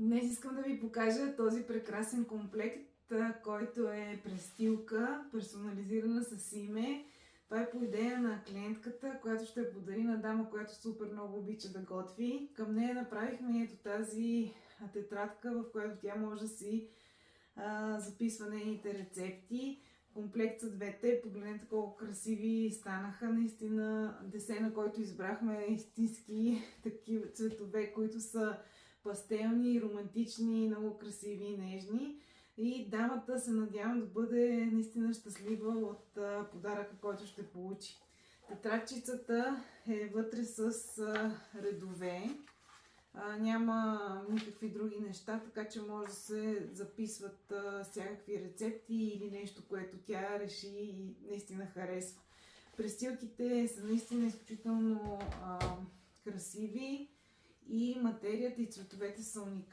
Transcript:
Днес искам да ви покажа този прекрасен комплект, който е престилка, персонализирана с име. Това е по идея на клиентката, която ще подари на дама, която супер много обича да готви. Към нея направихме ето тази тетрадка, в която тя може да си записва нейните рецепти. Комплект са двете. Погледнете колко красиви станаха. Наистина десена, който избрахме, е истински такива цветове, които са пастелни, романтични, много красиви и нежни. И дамата се надявам да бъде наистина щастлива от подаръка, който ще получи. Тетрадчицата е вътре с редове. Няма никакви други неща, така че може да се записват всякакви рецепти или нещо, което тя реши и наистина харесва. Престилките са наистина изключително красиви и материята и цветовете са уникални.